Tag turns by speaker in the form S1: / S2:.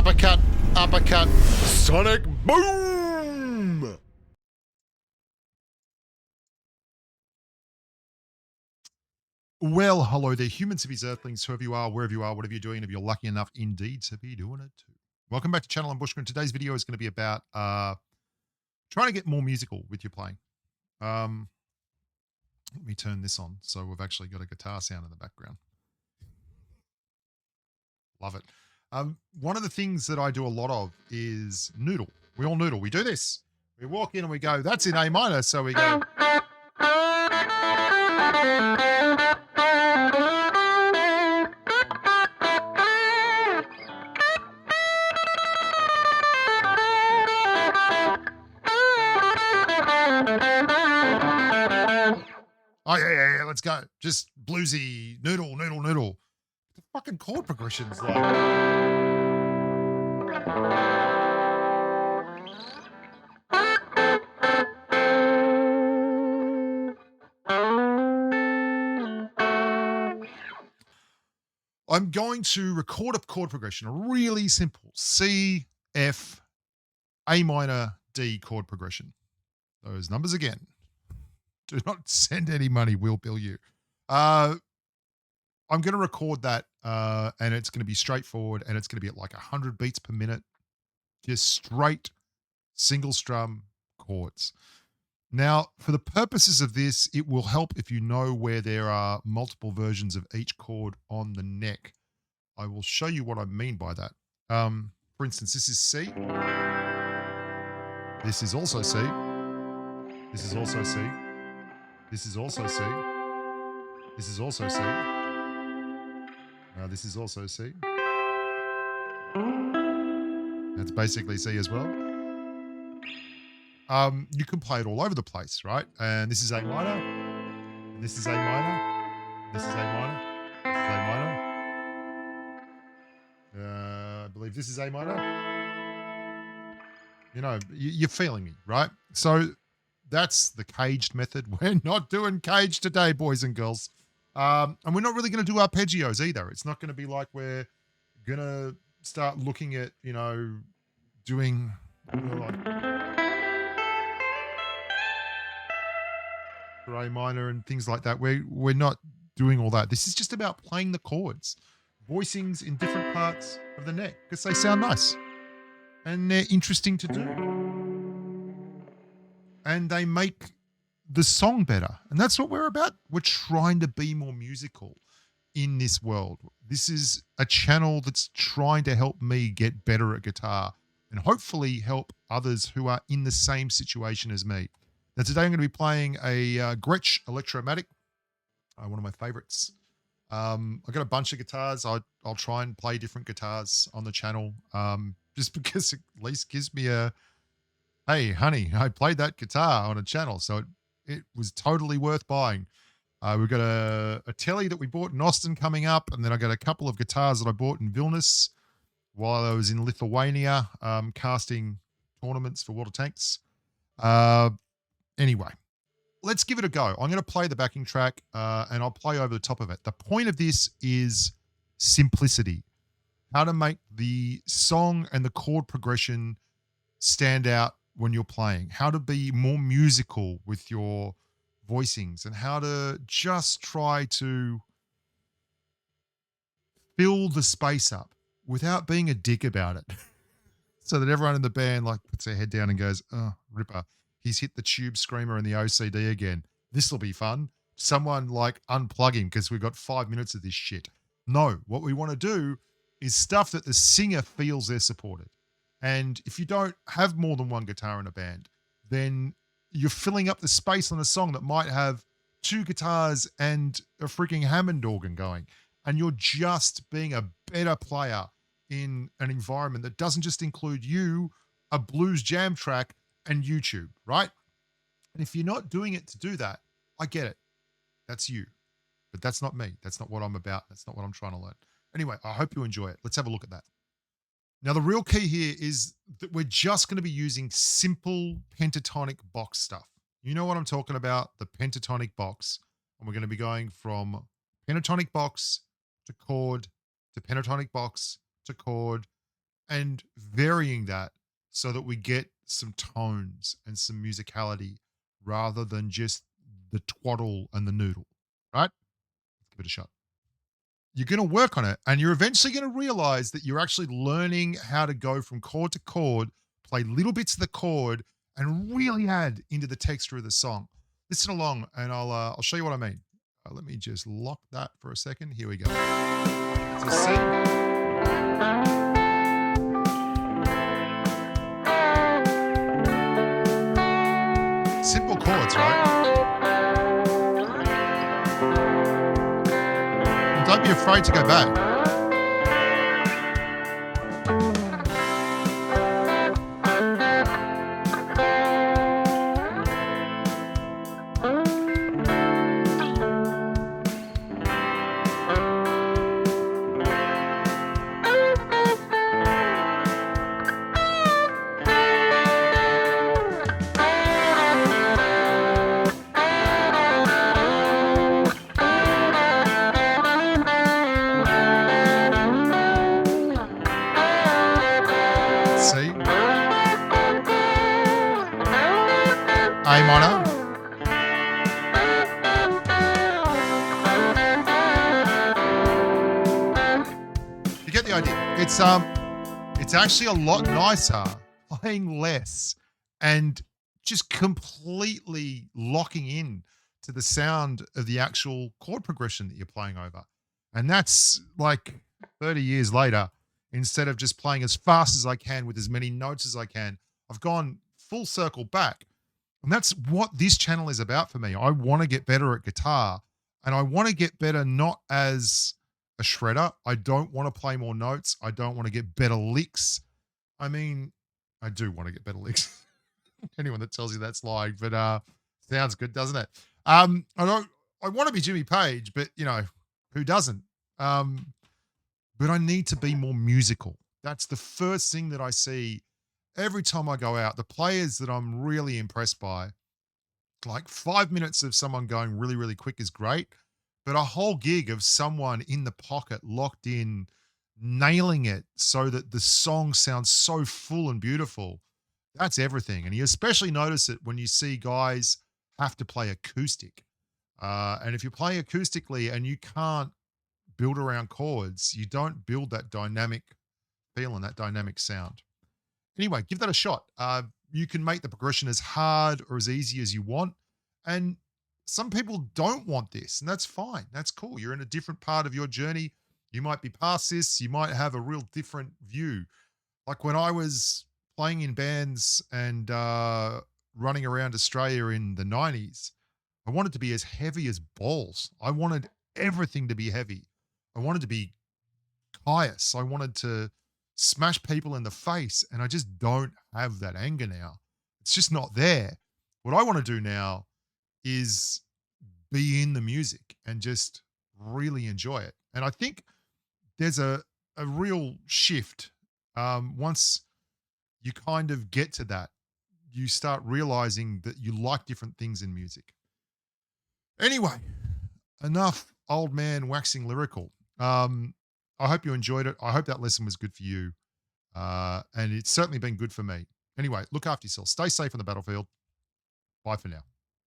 S1: uppercut, uppercut, sonic boom. Well, hello there, humans, civies, earthlings, whoever you are, wherever you are, whatever you're doing, if you're lucky enough indeed to be doing it too. Welcome back to Channel and Bushka, and today's video is going to be about trying to get more musical with your playing. Let me turn this on so we've actually got a guitar sound in the background. Love it. One of the things that I do a lot of is noodle. We all noodle. We do this. We walk in and we go, that's in A minor, so we go. Oh, yeah, let's go. Just bluesy, noodle, noodle, noodle. The fucking chord progressions, like. I'm going to record a chord progression, a really simple C, F, A minor, D chord progression. Those numbers again. Do not send any money. We'll bill you. I'm going to record that, and it's going to be straightforward, and it's going to be at like 100 beats per minute. Just straight single strum chords. Now, for the purposes of this, it will help if you know where there are multiple versions of each chord on the neck. I will show you what I mean by that. For instance, this is C. This is also C. This is also C. This is also C. This is also C. This is also C. That's basically C as well. You can play it all over the place, right? And this is A minor. And this is A minor. This is A minor. This is A minor. I believe this is A minor. You know, you're feeling me, right? So that's the caged method. We're not doing caged today, boys and girls. And we're not really going to do arpeggios either. It's not going to be like we're going to start looking at, you know, doing like for A minor and things like that. We're not doing all that. This is just about playing the chords, voicings in different parts of the neck because they sound nice and they're interesting to do. And they make the song better. And that's what we're about. We're trying to be more musical in this world. This is a channel that's trying to help me get better at guitar and hopefully help others who are in the same situation as me. Now, today I'm going to be playing a Gretsch Electromatic, one of my favorites. I've got a bunch of guitars. I'll try and play different guitars on the channel just because it at least gives me a, hey, honey, I played that guitar on a channel, so it was totally worth buying. We've got a telly that we bought in Austin coming up, and then I got a couple of guitars that I bought in Vilnius while I was in Lithuania casting tournaments for World of Tanks. Anyway, let's give it a go. I'm going to play the backing track, and I'll play over the top of it. The point of this is simplicity, how to make the song and the chord progression stand out when you're playing, how to be more musical with your voicings, and how to just try to fill the space up without being a dick about it. So that everyone in the band like puts their head down and goes, oh, ripper, he's hit the tube screamer and the OCD again. This will be fun. Someone like unplug him because we've got 5 minutes of this shit. No, what we want to do is stuff that the singer feels they're supported. And if you don't have more than one guitar in a band, then you're filling up the space on a song that might have 2 guitars and a freaking Hammond organ going. And you're just being a better player in an environment that doesn't just include you, a blues jam track, and YouTube, right? And if you're not doing it to do that, I get it. That's you. But that's not me. That's not what I'm about. That's not what I'm trying to learn. Anyway, I hope you enjoy it. Let's have a look at that. Now, the real key here is that we're just going to be using simple pentatonic box stuff. You know what I'm talking about, the pentatonic box. And we're going to be going from pentatonic box to chord to pentatonic box to chord and varying that so that we get some tones and some musicality rather than just the twaddle and the noodle, right? Let's give it a shot. You're going to work on it and you're eventually going to realize that you're actually learning how to go from chord to chord, play little bits of the chord, and really add into the texture of the song. Listen along and I'll show you what I mean. Let me just lock that for a second. Here we go. So C, simple chords, right? And don't be afraid to go back. C, A minor. You get the idea. It's actually a lot nicer playing less and just completely locking in to the sound of the actual chord progression that you're playing over. And that's like 30 years later, instead of just playing as fast as I can with as many notes as I can, I've gone full circle back. And that's what this channel is about for me. I want to get better at guitar and I want to get better not as a shredder. I don't want to play more notes. I don't want to get better licks. I mean, I do want to get better licks. Anyone that tells you that's lying, but sounds good, doesn't it? I want to be Jimmy Page, but who doesn't? But I need to be more musical. That's the first thing that I see every time I go out. The players that I'm really impressed by, like 5 minutes of someone going really, really quick is great, but a whole gig of someone in the pocket, locked in, nailing it so that the song sounds so full and beautiful. That's everything. And you especially notice it when you see guys have to play acoustic. And if you're playing acoustically and you can't build around chords, you don't build that dynamic feel and that dynamic sound. Anyway, give that a shot. You can make the progression as hard or as easy as you want. And some people don't want this, and that's fine. That's cool. You're in a different part of your journey. You might be past this. You might have a real different view. Like when I was playing in bands and running around Australia in the 90s, I wanted to be as heavy as balls. I wanted everything to be heavy. I wanted to be pious. I wanted to smash people in the face, and I just don't have that anger now. It's just not there. What I want to do now is be in the music and just really enjoy it. And I think there's a real shift once you kind of get to that. You start realizing that you like different things in music. Anyway, enough old man waxing lyrical. I hope you enjoyed it. I hope that lesson was good for you. And it's certainly been good for me. Anyway, look after yourself. Stay safe on the battlefield. Bye for now.